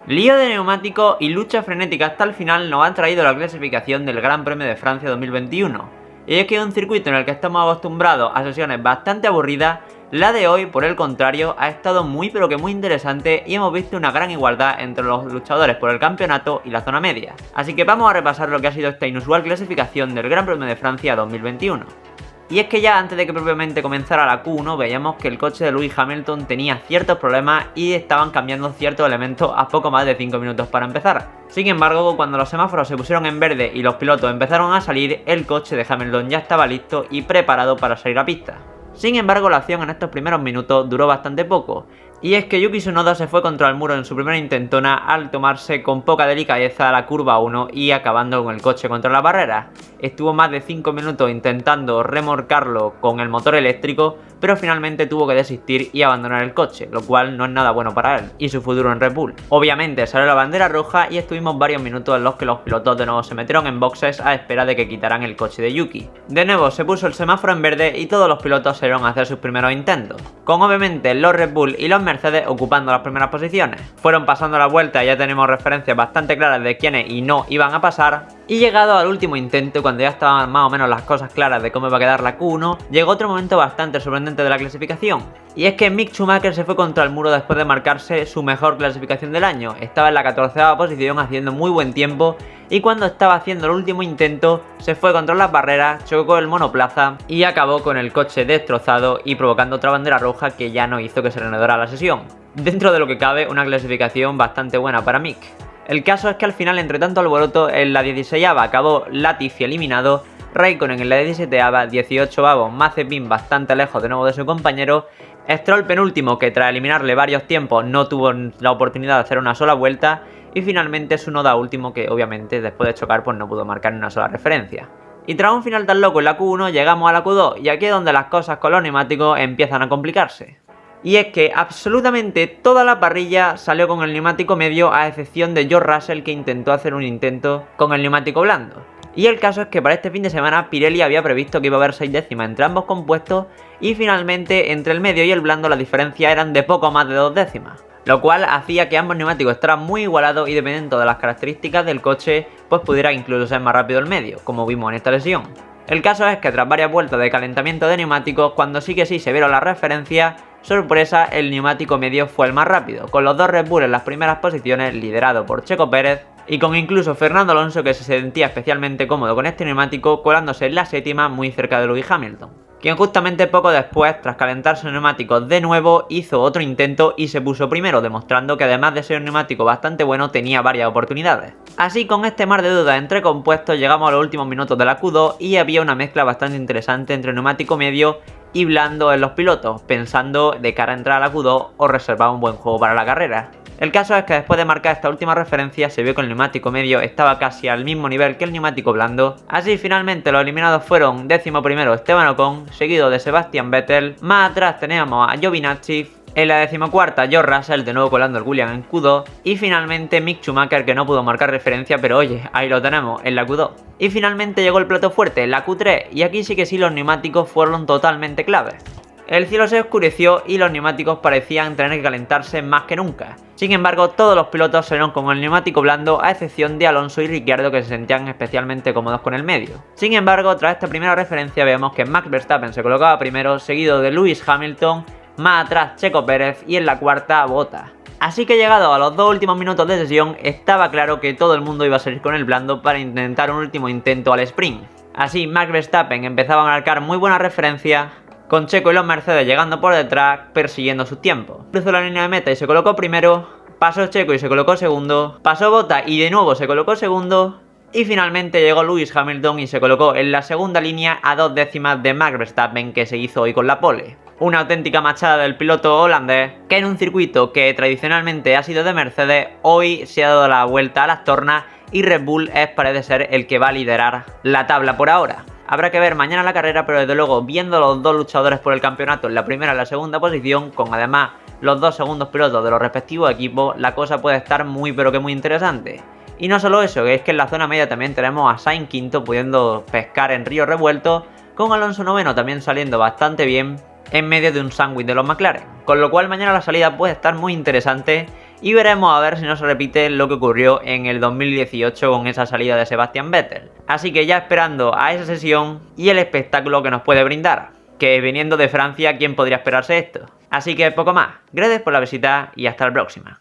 Lío de neumáticos y lucha frenética hasta el final nos han traído la clasificación del Gran Premio de Francia 2021. Y es que en un circuito en el que estamos acostumbrados a sesiones bastante aburridas, la de hoy, por el contrario, ha estado muy pero que muy interesante y hemos visto una gran igualdad entre los luchadores por el campeonato y la zona media. Así que vamos a repasar lo que ha sido esta inusual clasificación del Gran Premio de Francia 2021. Y es que ya antes de que propiamente comenzara la Q1 veíamos que el coche de Lewis Hamilton tenía ciertos problemas y estaban cambiando ciertos elementos a poco más de 5 minutos para empezar. Sin embargo, cuando los semáforos se pusieron en verde y los pilotos empezaron a salir, el coche de Hamilton ya estaba listo y preparado para salir a pista. Sin embargo, la acción en estos primeros minutos duró bastante poco, y es que Yuki Tsunoda se fue contra el muro en su primera intentona al tomarse con poca delicadeza la curva 1 y acabando con el coche contra la barrera. Estuvo más de 5 minutos intentando remolcarlo con el motor eléctrico, pero finalmente tuvo que desistir y abandonar el coche, lo cual no es nada bueno para él y su futuro en Red Bull. Obviamente salió la bandera roja y estuvimos varios minutos en los que los pilotos de nuevo se metieron en boxes a espera de que quitaran el coche de Yuki. De nuevo se puso el semáforo en verde y todos los pilotos salieron a hacer sus primeros intentos, con obviamente los Red Bull y los Mercedes ocupando las primeras posiciones. Fueron pasando la vuelta y ya tenemos referencias bastante claras de quiénes y no iban a pasar. Y llegado al último intento, cuando ya estaban más o menos las cosas claras de cómo iba a quedar la Q1, llegó otro momento bastante sorprendente de la clasificación. Y es que Mick Schumacher se fue contra el muro después de marcarse su mejor clasificación del año. Estaba en la 14ª posición haciendo muy buen tiempo y cuando estaba haciendo el último intento se fue contra las barreras, chocó el monoplaza y acabó con el coche destrozado y provocando otra bandera roja que ya no hizo que se reanudara la sesión. Dentro de lo que cabe, una clasificación bastante buena para Mick. El caso es que al final, entre tanto alboroto, en la 16ª acabó Latifi eliminado, Raikkonen en la 17ª, 18º Mazepin bastante lejos de nuevo de su compañero, Stroll penúltimo que tras eliminarle varios tiempos no tuvo la oportunidad de hacer una sola vuelta y finalmente Tsunoda último que obviamente después de chocar pues no pudo marcar ni una sola referencia. Y tras un final tan loco en la Q1 llegamos a la Q2 y aquí es donde las cosas con los neumáticos empiezan a complicarse. Y es que absolutamente toda la parrilla salió con el neumático medio a excepción de George Russell que intentó hacer un intento con el neumático blando. Y el caso es que para este fin de semana Pirelli había previsto que iba a haber 6 décimas entre ambos compuestos y finalmente entre el medio y el blando la diferencia eran de poco más de 2 décimas. Lo cual hacía que ambos neumáticos estaran muy igualados y dependiendo de las características del coche pues pudiera incluso ser más rápido el medio, como vimos en esta lesión. El caso es que tras varias vueltas de calentamiento de neumáticos, cuando sí que sí se vieron las referencias, sorpresa, el neumático medio fue el más rápido, con los dos Red Bull en las primeras posiciones, liderado por Checo Pérez, y con incluso Fernando Alonso que se sentía especialmente cómodo con este neumático, colándose en la 7ª muy cerca de Lewis Hamilton, quien justamente poco después, tras calentarse el neumático de nuevo, hizo otro intento y se puso primero, demostrando que además de ser un neumático bastante bueno, tenía varias oportunidades. Así, con este mar de dudas entre compuestos, llegamos a los últimos minutos de la Q2 y había una mezcla bastante interesante entre neumático medio y blando en los pilotos, pensando de cara a entrar a la Q2 o reservar un buen juego para la carrera. El caso es que después de marcar esta última referencia se vio que el neumático medio estaba casi al mismo nivel que el neumático blando, así finalmente los eliminados fueron 11º Esteban Ocon, seguido de Sebastian Vettel, más atrás teníamos a Giovinazzi, en la 14ª George Russell de nuevo colando el Williams en Q2 y finalmente Mick Schumacher que no pudo marcar referencia pero oye, ahí lo tenemos en la Q2. Y finalmente llegó el plato fuerte, en la Q3 y aquí sí que sí los neumáticos fueron totalmente claves. El cielo se oscureció y los neumáticos parecían tener que calentarse más que nunca. Sin embargo, todos los pilotos salieron con el neumático blando a excepción de Alonso y Ricciardo que se sentían especialmente cómodos con el medio. Sin embargo, tras esta primera referencia vemos que Max Verstappen se colocaba primero, seguido de Lewis Hamilton, más atrás Checo Pérez y en la 4ª Bottas. Así que llegado a los 2 últimos minutos de sesión, estaba claro que todo el mundo iba a salir con el blando para intentar un último intento al sprint. Así, Max Verstappen empezaba a marcar muy buena referencia, con Checo y los Mercedes llegando por detrás, persiguiendo sus tiempos. Cruzó la línea de meta y se colocó primero, pasó Checo y se colocó segundo, pasó Bottas y de nuevo se colocó segundo, y finalmente llegó Lewis Hamilton y se colocó en la segunda línea a 2 décimas de Max Verstappen que se hizo hoy con la pole. Una auténtica machada del piloto holandés que en un circuito que tradicionalmente ha sido de Mercedes, hoy se ha dado la vuelta a las tornas y Red Bull parece ser el que va a liderar la tabla por ahora. Habrá que ver mañana la carrera, pero desde luego viendo los dos luchadores por el campeonato en la primera y la segunda posición, con además los dos segundos pilotos de los respectivos equipos, la cosa puede estar muy pero que muy interesante. Y no solo eso, que es que en la zona media también tenemos a Sainz quinto pudiendo pescar en río revuelto, con Alonso noveno también saliendo bastante bien en medio de un sándwich de los McLaren. Con lo cual mañana la salida puede estar muy interesante y veremos a ver si no se repite lo que ocurrió en el 2018 con esa salida de Sebastian Vettel. Así que ya esperando a esa sesión y el espectáculo que nos puede brindar, que viniendo de Francia, ¿quién podría esperarse esto? Así que poco más, gracias por la visita y hasta la próxima.